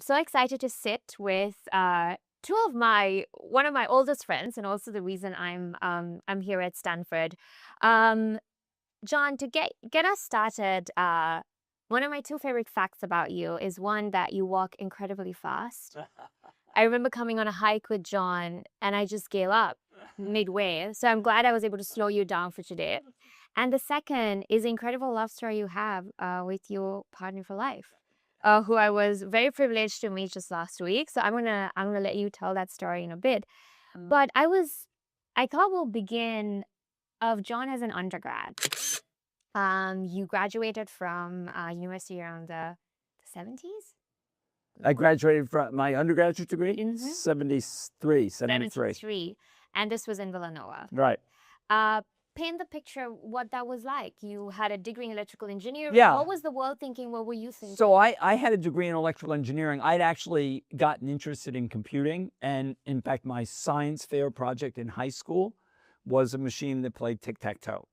so excited to sit with one of my oldest friends, and also the reason I'm here at Stanford. Um, John, to get us started, one of my two favorite facts about you is one that you walk incredibly fast. I remember coming on a hike with John, and I just gave up midway. So I'm glad I was able to slow you down for today. And the second is the incredible love story you have with your partner for life, who I was very privileged to meet just last week. So I'm gonna let you tell that story in a bit. But I thought we'll begin of John as an undergrad. You graduated from university around the 70s? I graduated from my undergraduate degree, Mhm. 73. 73. And this was in Villanova. Right. Paint the picture what that was like. You had a degree in electrical engineering. Yeah. What was the world thinking? What were you thinking? So I had a degree in electrical engineering. I'd actually gotten interested in computing. And in fact, my science fair project in high school was a machine that played tic-tac-toe.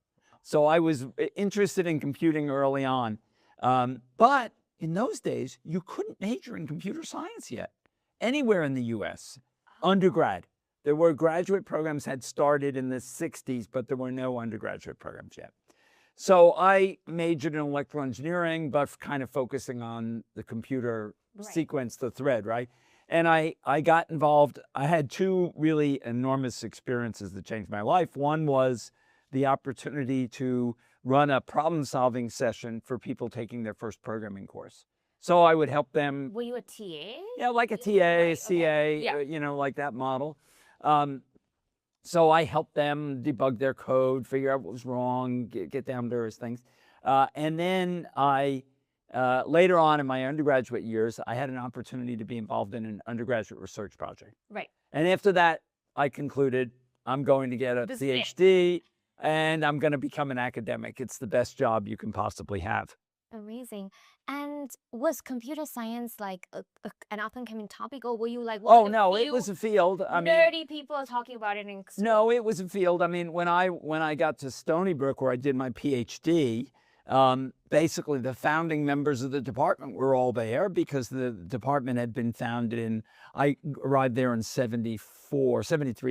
So I was interested in computing early on. But in those days, you couldn't major in computer science yet, anywhere in the US, undergrad. There were graduate programs had started in the 60s, but there were no undergraduate programs yet. So I majored in electrical engineering, but kind of focusing on the computer sequence, the thread, right? And I got involved. I had two really enormous experiences that changed my life. One was the opportunity to run a problem-solving session for people taking their first programming course. So I would help them. Were you a TA? Yeah, like a TA, Right, CA, okay. Yeah. you know, like that model. So I helped them debug their code, figure out what was wrong, get down to various things. And then later on in my undergraduate years, I had an opportunity to be involved in an undergraduate research project. Right. And after that, I concluded I'm going to get a This is it. PhD and I'm going to become an academic. It's the best job you can possibly have. Amazing. And was computer science like an up-and-coming topic, or were you like Oh, one of the no, it few was a field. I mean, nerdy people talking about it in school? no, it was a field. I mean, when I got to Stony Brook, where I did my PhD, basically the founding members of the department were all there because the department had been founded in, I arrived there in 73,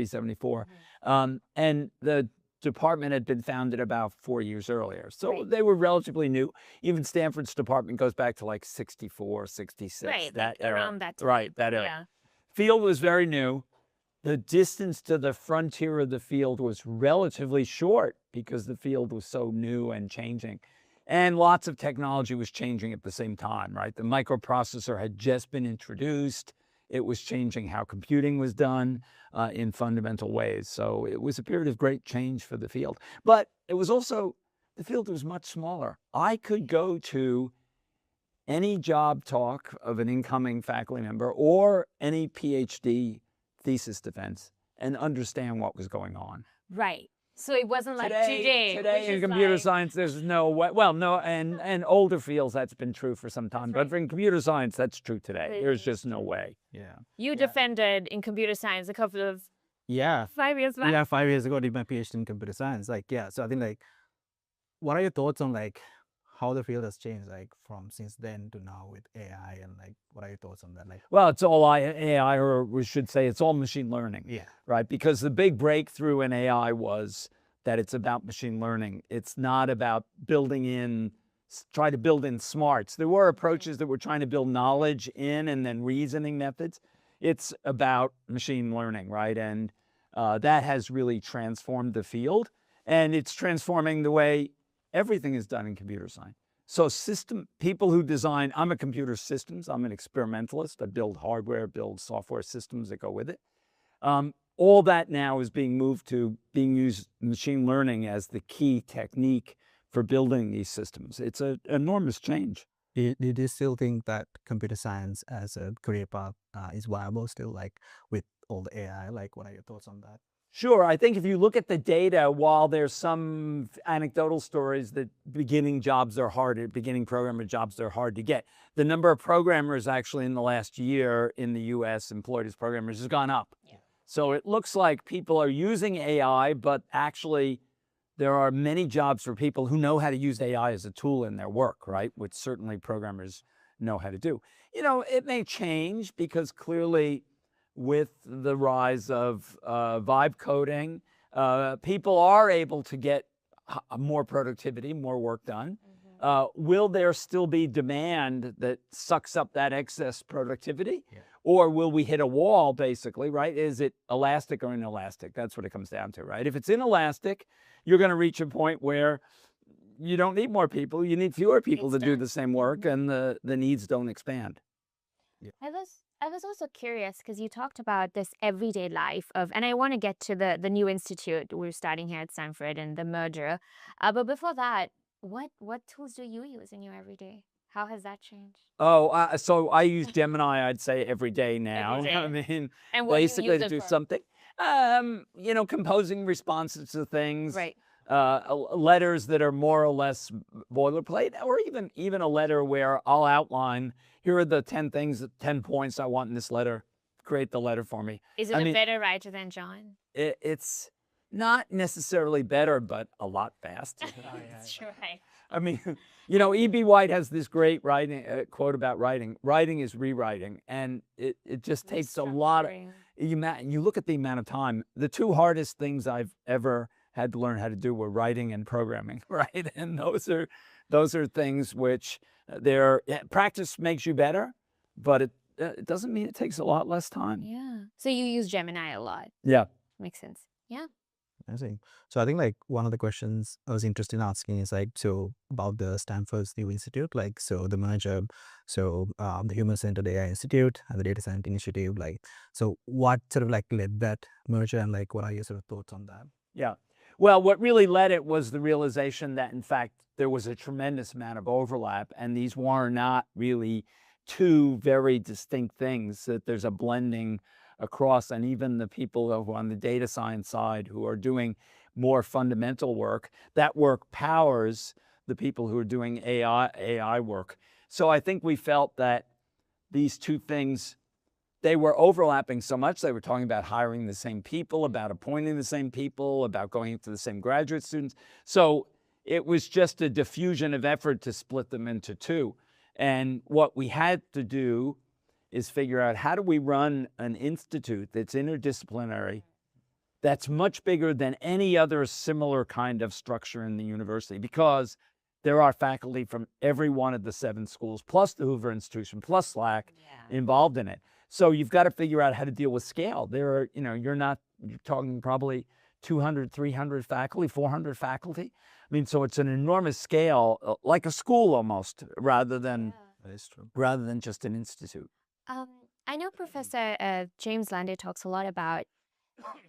74. And the department had been founded about 4 years earlier. So Right. they were relatively new. Even Stanford's department goes back to like 64, 66, Right, that like era. around that time. Right, that era. Yeah. Field was very new. The distance to the frontier of the field was relatively short because the field was so new and changing. And lots of technology was changing at the same time, right? The microprocessor had just been introduced. It was changing how computing was done in fundamental ways. So it was a period of great change for the field. But it was also, the field was much smaller. I could go to any job talk of an incoming faculty member or any PhD thesis defense and understand what was going on. Right. So it wasn't like today. Today in computer science, there's no way. Well, no, and older fields that's been true for some time, but in computer science, that's true today. There's just no way. Yeah. You defended in computer science a couple of Yeah. 5 years back. Yeah, 5 years ago, I did my PhD in computer science. Like, yeah. So I think like, what are your thoughts on like how the field has changed, like from since then to now with AI, and like what are your thoughts on that? Like, Well, it's all AI, or we should say it's all machine learning. yeah. Right? Because the big breakthrough in AI was that it's about machine learning. It's not about try to build in smarts. There were approaches that were trying to build knowledge in and then reasoning methods. It's about machine learning, right? And that has really transformed the field. And it's transforming the way everything is done in computer science. So people who design, I'm a computer systems, I'm an experimentalist. I build hardware, build software systems that go with it. All that now is being moved to being used machine learning as the key technique for building these systems. It's an enormous change. Do you still think that computer science as a career path is viable still, like with all the AI? Like, what are your thoughts on that? Sure. I think if you look at the data, while there's some anecdotal stories that beginning programmer jobs are hard to get, the number of programmers actually in the last year in the US employed as programmers has gone up. Yeah. So it looks like people are using AI, but actually there are many jobs for people who know how to use AI as a tool in their work, right? Which certainly programmers know how to do. It may change because clearly with the rise of vibe coding, people are able to get more productivity, more work done. Will there still be demand that sucks up that excess productivity? Yeah. Or will we hit a wall, basically, right? Is it elastic or inelastic? That's what it comes down to, right? If it's inelastic, you're going to reach a point where you don't need more people. You need fewer people to do the same work, and the needs don't expand. I was also curious because you talked about this everyday life of, and I want to get to the new institute we're starting here at Stanford and the merger. But before that, what tools do you use in your everyday? How has that changed? Oh, so I use Gemini, I'd say, every day now. Every day. I mean, And what do you basically use to it do for? something. Composing responses to things. Right. Letters that are more or less boilerplate, or even a letter where I'll outline, here are the 10 points I want in this letter. Create the letter for me. Is it a better writer than John? It's not necessarily better, but a lot faster. That's right. I mean, E.B. White has this great quote about writing. Writing is rewriting, and it just takes a lot of, you look at the amount of time. The two hardest things I've ever had to learn how to do were writing and programming, right? And those are things which practice makes you better, but it doesn't mean it takes a lot less time. Yeah. So you use Gemini a lot. Yeah. Makes sense. Yeah. I see. So I think like one of the questions I was interested in asking is like, so about the Stanford's new institute, like, so the merger, so the Human Centered AI Institute and the Data Science Initiative, like, so what sort of like led that merger, and like, what are your sort of thoughts on that? Yeah. Well, what really led it was the realization that, in fact, there was a tremendous amount of overlap, and these were not really two very distinct things, that there's a blending across, and even the people over on the data science side who are doing more fundamental work, that work powers the people who are doing AI work. So I think we felt that these two things, they were overlapping so much. They were talking about hiring the same people, about appointing the same people, about going into the same graduate students. So it was just a diffusion of effort to split them into two. And what we had to do is figure out, how do we run an institute that's interdisciplinary, that's much bigger than any other similar kind of structure in the university, because there are faculty from every one of the 7 schools, plus the Hoover Institution, plus SLAC involved in it. So you've got to figure out how to deal with scale. There are, you're talking probably 200, 300 faculty, 400 faculty. I mean, so it's an enormous scale, like a school almost, rather than That is true. rather than just an institute. I know Professor James Lander talks a lot about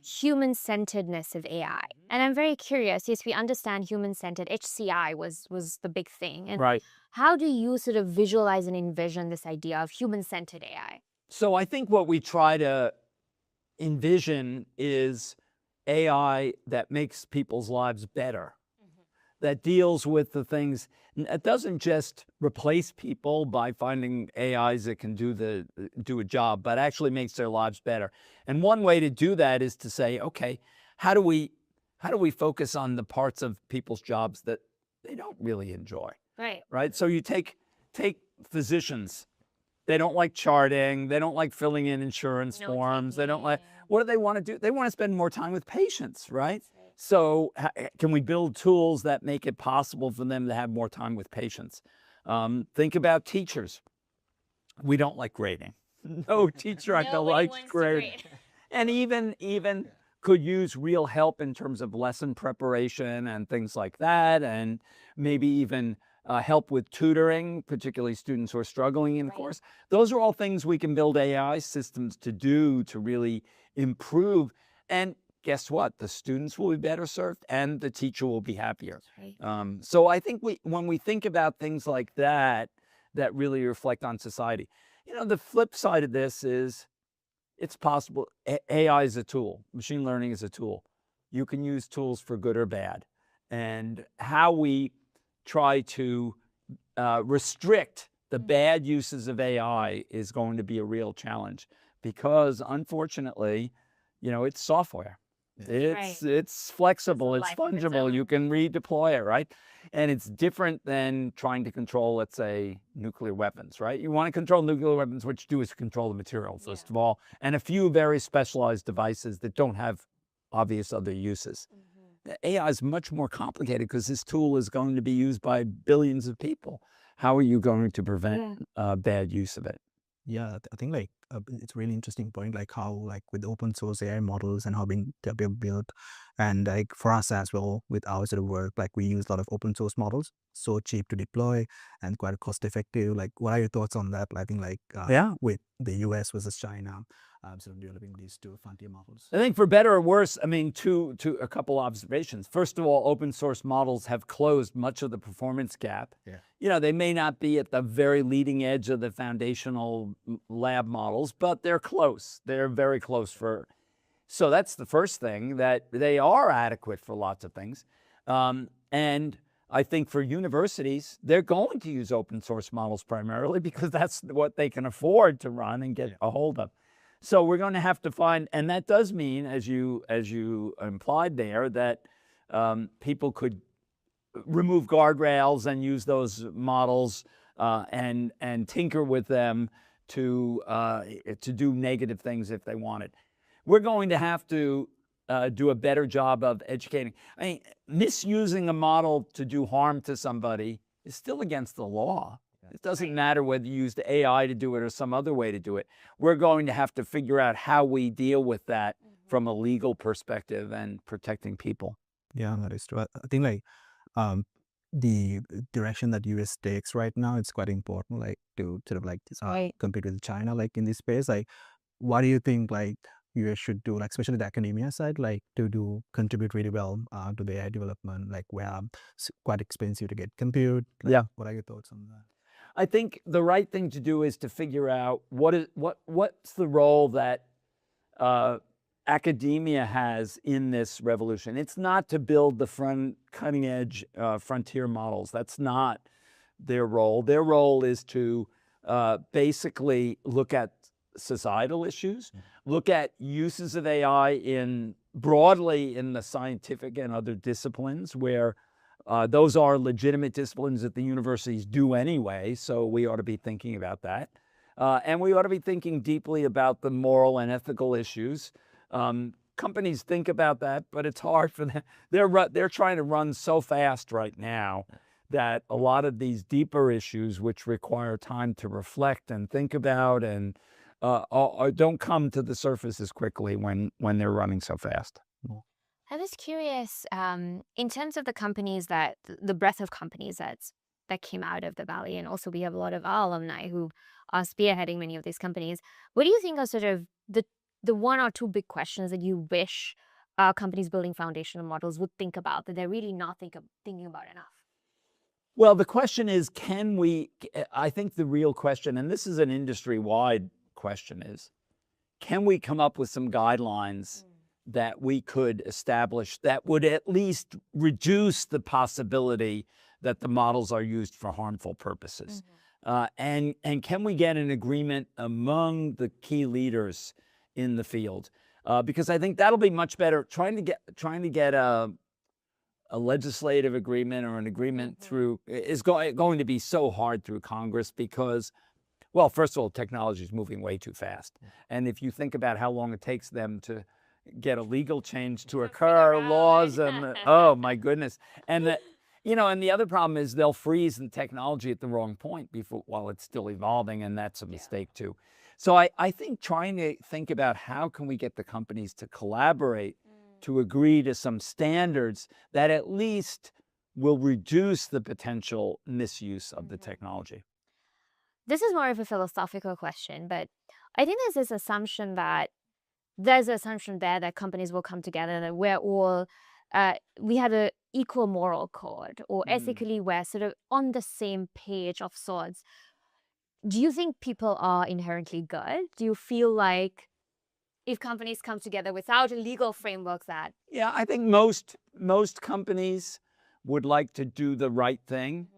human-centeredness of AI. And I'm very curious, yes, we understand human-centered, HCI was the big thing. And Right. how do you sort of visualize and envision this idea of human-centered AI? So I think what we try to envision is AI that makes people's lives better, that deals with the things. It doesn't just replace people by finding AIs that can do a job, but actually makes their lives better. And one way to do that is to say, okay, how do we focus on the parts of people's jobs that they don't really enjoy? Right. Right. So you take physicians. They don't like charting. They don't like filling in insurance forms. They don't like. What do they want to do? They want to spend more time with patients, right? So can we build tools that make it possible for them to have more time with patients? Think about teachers. We don't like grading. No teacher I feel likes grading. And even could use real help in terms of lesson preparation and things like that, and maybe even help with tutoring, particularly students who are struggling in the course. Those are all things we can build AI systems to do to really improve. And guess what? The students will be better served and the teacher will be happier. Right. So I think when we think about things like that, that really reflect on society. The flip side of this is it's possible. AI is a tool. Machine learning is a tool. You can use tools for good or bad. And how we try to restrict the bad uses of AI is going to be a real challenge, because unfortunately, it's software. It's flexible, it's life of its fungible, you own. can redeploy it, right? And it's different than trying to control, let's say, nuclear weapons, right? You want to control nuclear weapons, what you do is control the material, first of all, and a few very specialized devices that don't have obvious other uses. The AI is much more complicated because this tool is going to be used by billions of people. How are you going to prevent bad use of it? Yeah, I think like it's a really interesting point, like how like with open source AI models and how they're being built, and like for us as well with our sort of work, like we use a lot of open source models, so cheap to deploy and quite cost effective. Like, what are your thoughts on that? I think like with the US versus China, sort of developing these two frontier models. I think for better or worse, I mean, a couple observations. First of all, open source models have closed much of the performance gap. Yeah. You know, they may not be at the very leading edge of the foundational lab models, but they're close. They're very close so that's the first thing, that they are adequate for lots of things. And I think for universities, they're going to use open source models primarily because that's what they can afford to run and get a hold of. So we're going to have to find, and that does mean, as you implied there, that people could remove guardrails and use those models and tinker with them to do negative things if they wanted. We're going to have to do a better job of educating. I mean, misusing a model to do harm to somebody is still against the law. It doesn't matter whether you used AI to do it or some other way to do it. We're going to have to figure out how we deal with that from a legal perspective and protecting people. Yeah, that is true. I think like the direction that US takes right now, it's quite important, like to sort of like compete with China, like in this space. Like, what do you think like US should do, like especially the academia side, like to contribute really well to the AI development, like where it's quite expensive to get compute. Like, what are your thoughts on that? I think the right thing to do is to figure out what's the role that academia has in this revolution. It's not to build the cutting edge frontier models. That's not their role. Their role is to basically look at societal issues, look at uses of AI broadly in the scientific and other disciplines where those are legitimate disciplines that the universities do anyway, so we ought to be thinking about that. And we ought to be thinking deeply about the moral and ethical issues. Companies think about that, but it's hard for them. They're trying to run so fast right now that a lot of these deeper issues, which require time to reflect and think about, and don't come to the surface as quickly when they're running so fast. I was curious, in terms of the breadth of companies that came out of the Valley, and also we have a lot of our alumni who are spearheading many of these companies. What do you think are sort of the one or two big questions that you wish companies building foundational models would think about, that they're really not thinking about enough? Well, the question is, I think the real question, and this is an industry-wide question, is can we come up with some guidelines that we could establish that would at least reduce the possibility that the models are used for harmful purposes? And can we get an agreement among the key leaders in the field? Because I think that'll be much better. Trying to get a legislative agreement or an agreement through is going to be so hard through Congress because, well, first of all, technology is moving way too fast. And if you think about how long it takes them to get a legal change to occur, laws, and oh my goodness. And and the other problem is they'll freeze the technology at the wrong point while it's still evolving, and that's a mistake too. So I think trying to think about how can we get the companies to collaborate to agree to some standards that at least will reduce the potential misuse of the technology. This is more of a philosophical question, but I think there's an assumption there that companies will come together, that we're all, we have an equal moral code, or ethically we're sort of on the same page of sorts. Do you think people are inherently good? Do you feel like if companies come together without a legal framework that... Yeah, I think most companies would like to do the right thing.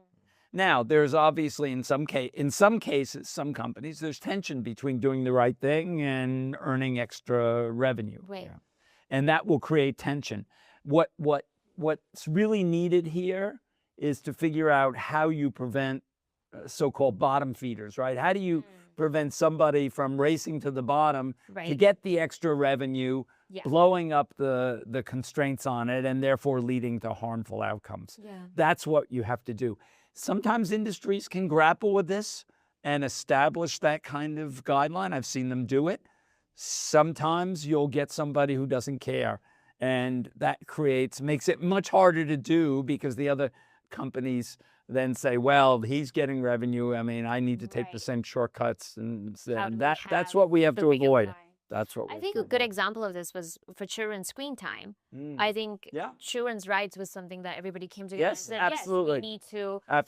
Now, there's obviously in some cases, some companies, there's tension between doing the right thing and earning extra revenue. Right. and that will create tension. What's really needed here is to figure out how you prevent so-called bottom feeders, right? How do you prevent somebody from racing to the bottom to get the extra revenue, blowing up the constraints on it, and therefore leading to harmful outcomes? That's what you have to do. Sometimes industries can grapple with this and establish that kind of guideline. I've seen them do it. Sometimes you'll get somebody who doesn't care, and that makes it much harder to do, because the other companies then say, well, he's getting revenue. I mean, I need to take the same shortcuts, and that's what we have to avoid. That's what I think a good example of this was for children's screen time. I think children's rights was something that everybody came together and said, absolutely. Yes,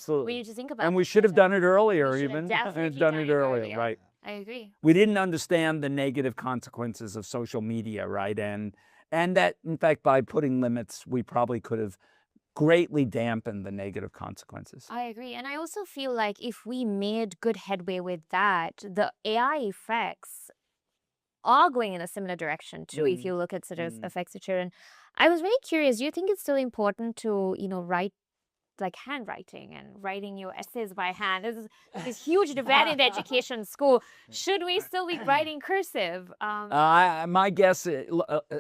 we need to think about And we should have done it earlier, even. Done it earlier, right? I agree. We didn't understand the negative consequences of social media, right? And that, in fact, by putting limits, we probably could have greatly dampened the negative consequences. I agree. And I also feel like if we made good headway with that, the AI effects are going in a similar direction too, if you look at sort of effects of children. I was very curious, do you think it's still important to, write like handwriting and writing your essays by hand? There's this huge debate in the education school. Should we still be writing cursive? My guess,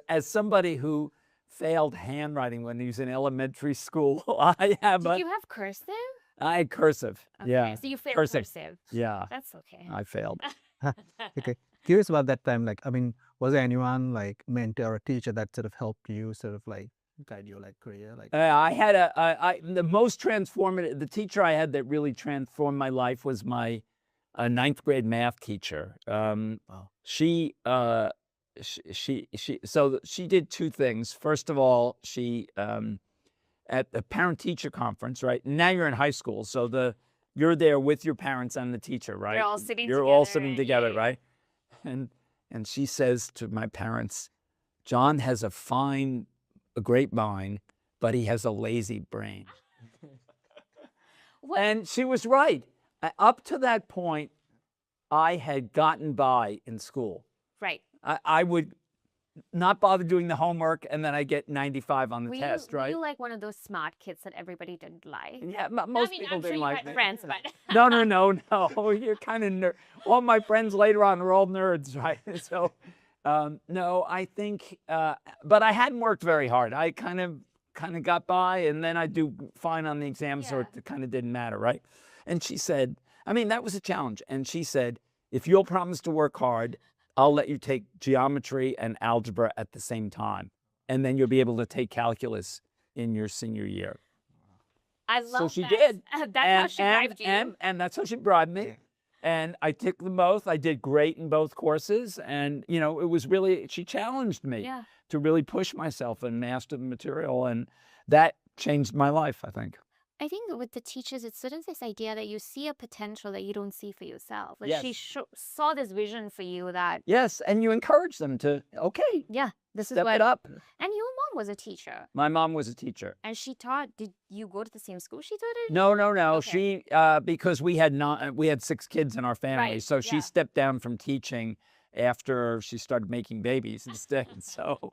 as somebody who failed handwriting when he was in elementary school, I have. Did you have cursive? I had cursive. Okay, yeah. So you failed cursive. Yeah. That's okay. I failed. Okay. Curious about that time. Like, I mean, was there anyone like mentor or teacher that sort of helped you sort of like guide your like career? Like, I had the most transformative, the teacher I had that really transformed my life was my ninth grade math teacher. She did two things. First of all, she at the parent-teacher conference, right? Now you're in high school, so you're there with your parents and the teacher, right? You're all sitting You're together. all sitting together, right? And she says to my parents, John has a great mind, but he has a lazy brain. And she was right. Up to that point, I had gotten by in school. Right. I would not bother doing the homework, and then I get 95 on the test, right? Were you like one of those smart kids that everybody didn't like? Yeah, most people didn't like me. Friends, but No. You're kind of nerd. All my friends later on are all nerds, right? So, no, I think, but I hadn't worked very hard. I kind of got by, and then I do fine on the exam, so it kind of didn't matter, right? And she said, I mean, that was a challenge. And she said, if you'll promise to work hard, I'll let you take geometry and algebra at the same time, and then you'll be able to take calculus in your senior year. I love that. So she did. That's how she bribed you. And that's how she bribed me. And I took them both. I did great in both courses. And, it was really, she challenged me to really push myself and master the material. And that changed my life, I think. I think with the teachers, it's sort of this idea that you see a potential that you don't see for yourself. Like she saw this vision for you that... Yes, and you encourage them to, okay. Yeah, this step is what... it up. And your mom was a teacher. My mom was a teacher. And she taught... Did you go to the same school she taught at? No. Okay. She, because we had 6 kids in our family. Right, so she stepped down from teaching after she started making babies instead. So...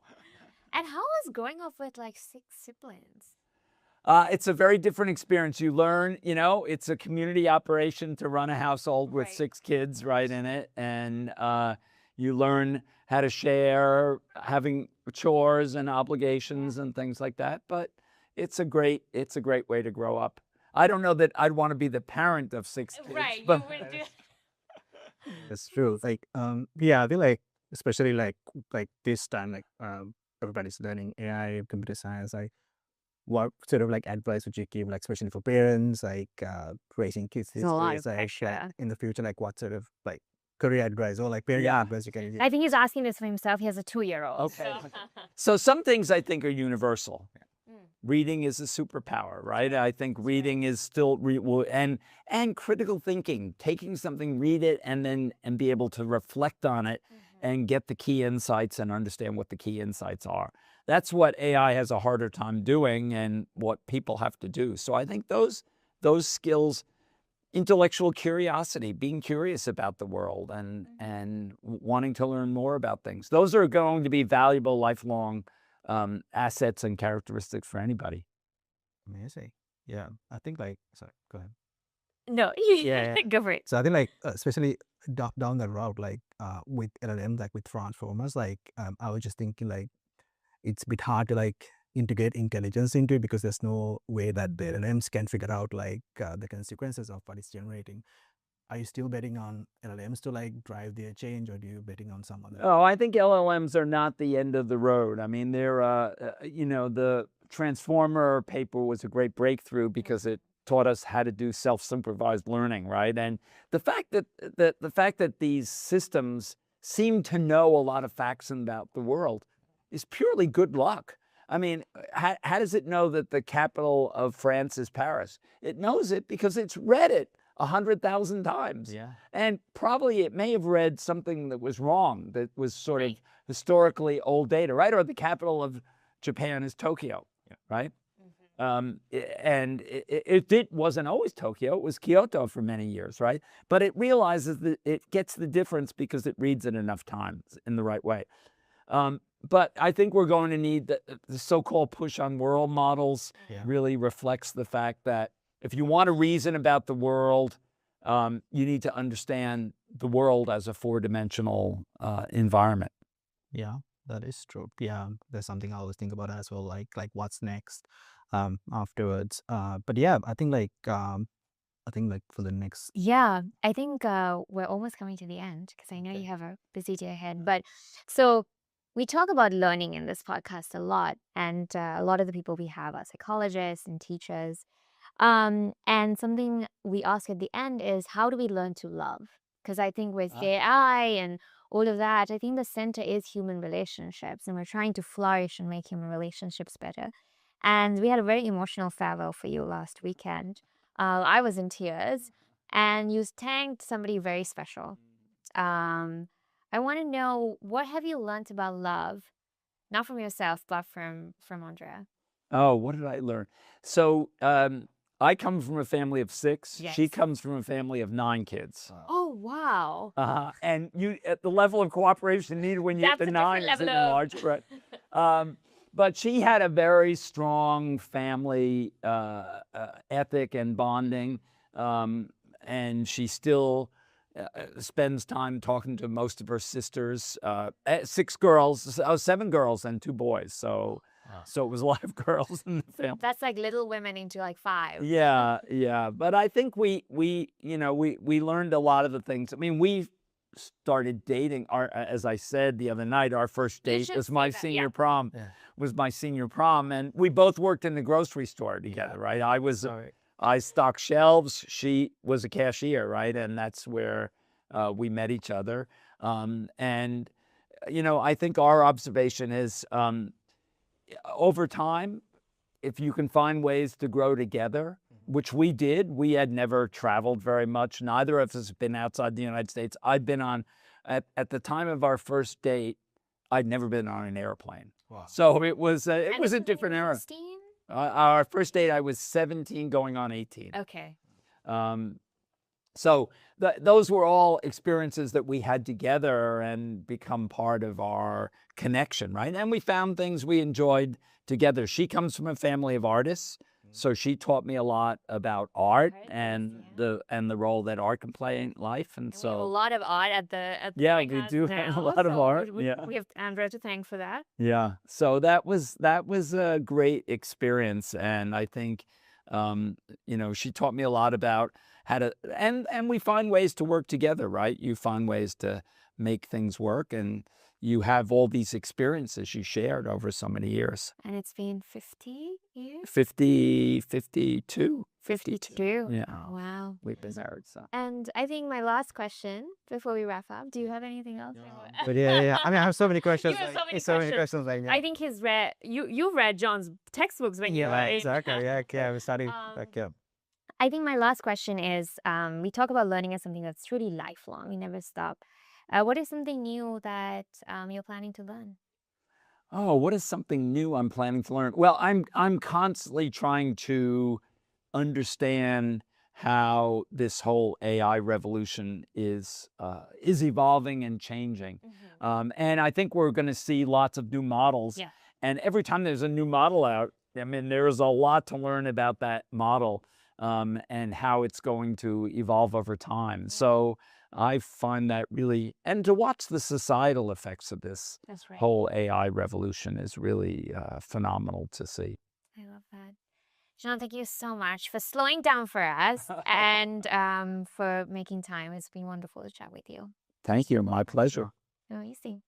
And how was growing up with like 6 siblings? It's a very different experience. You learn, it's a community operation to run a household with 6 kids right in it. And you learn how to share, having chores and obligations and things like that. But it's a great way to grow up. I don't know that I'd want to be the parent of 6 kids. Right. But... You would do... That's true. Like, yeah, I feel like, especially like this time, like everybody's learning AI, computer science, like, what sort of like advice would you give, like especially for parents, like raising kids these days, like in the future, like what sort of like career advice or like parenting advice you can give? I think he's asking this for himself. He has a 2-year-old. Okay. So some things I think are universal. Reading is a superpower, right? I think reading is still and critical thinking, taking something, read it, and be able to reflect on it and get the key insights and understand what the key insights are. That's what AI has a harder time doing and what people have to do. So I think those skills, intellectual curiosity, being curious about the world and wanting to learn more about things. Those are going to be valuable lifelong assets and characteristics for anybody. Amazing. Yeah, I think like, sorry, go ahead. No, Yeah, yeah. go for it. So I think like especially down the route, like with LLM, like with transformers, like I was just thinking like it's a bit hard to like integrate intelligence into it because there's no way that the LLMs can figure out like the consequences of what it's generating. Are you still betting on LLMs to like drive their change, or do you betting on some other? Oh, I think LLMs are not the end of the road. I mean, they're, the transformer paper was a great breakthrough because it taught us how to do self-supervised learning, right? And the fact that these systems seem to know a lot of facts about the world is purely good luck. I mean, how does it know that the capital of France is Paris? It knows it because it's read it 100,000 times. Yeah. And probably it may have read something that was wrong, that was sort of historically old data, right? Or the capital of Japan is Tokyo, right? And it wasn't always Tokyo, it was Kyoto for many years, right? But it realizes that it gets the difference because it reads it enough times in the right way. But I think we're going to need the so-called push on world models really reflects the fact that if you want to reason about the world, you need to understand the world as a four-dimensional environment. Yeah, that is true. Yeah, there's something I always think about as well, like what's next afterwards. But yeah, I think like for the next. Yeah, I think we're almost coming to the end because I know you have a busy day ahead. But so we talk about learning in this podcast a lot, and a lot of the people we have are psychologists and teachers. And something we ask at the end is, how do we learn to love? Because I think with AI and all of that, I think the center is human relationships, and we're trying to flourish and make human relationships better. And we had a very emotional farewell for you last weekend. I was in tears, and you thanked somebody very special. I want to know, what have you learned about love, not from yourself, but from Andrea? Oh, what did I learn? So I come from a family of 6. She Yes. comes from a family of 9 kids. Oh, wow. And you, at the level of cooperation needed when you That's get to a 9 different is level of- large, right? But she had a very strong family ethic and bonding, and she still spends time talking to most of her sisters. 6 girls, 7 girls and 2 boys. So it was a lot of girls in the family. That's like Little Women into like 5. Yeah, yeah. But I think we learned a lot of the things. I mean, we started dating. As I said the other night, our first date was my senior prom. Yeah. Was my senior prom, and we both worked in the grocery store together, right? I stocked shelves. She was a cashier, right? And that's where we met each other. And I think our observation is, over time, if you can find ways to grow together, which we did. We had never traveled very much. Neither of us have been outside the United States. I'd been on, at the time of our first date, I'd never been on an airplane. Wow. So it was a different era. 16? Our first date, I was 17 going on 18. Okay. So those were all experiences that we had together and become part of our connection, right? And we found things we enjoyed together. She comes from a family of artists, so she taught me a lot about art and the role that art can play in life. And we have a lot of art at the yeah, White we House do now, have a lot of so art. We Yeah, we have Andrea to thank for that. yeah. So that was a great experience, and I think she taught me a lot about how to and we find ways to work together, right? You find ways to make things work, and you have all these experiences you shared over so many years. And it's been 50 years? 52. 52. Yeah. Oh, wow. We've been married, so. And I think my last question before we wrap up, do you have anything else? But yeah. I mean, I have so many questions. You have like, so many questions. Like, yeah. I think he's read, you read John's textbooks when you were Right, in- exactly. Yeah, we're starting. I think my last question is, we talk about learning as something that's truly lifelong. We never stop. What is something new that you're planning to learn? Oh, what is something new I'm planning to learn? Well, I'm constantly trying to understand how this whole AI revolution is evolving and changing. And I think we're going to see lots of new models. Yeah. And every time there's a new model out, I mean, there's a lot to learn about that model and how it's going to evolve over time. So I find that really, and to watch the societal effects of this That's right. whole AI revolution is really phenomenal to see. I love that. John, thank you so much for slowing down for us and for making time. It's been wonderful to chat with you. Thank you. My pleasure. Oh, easy.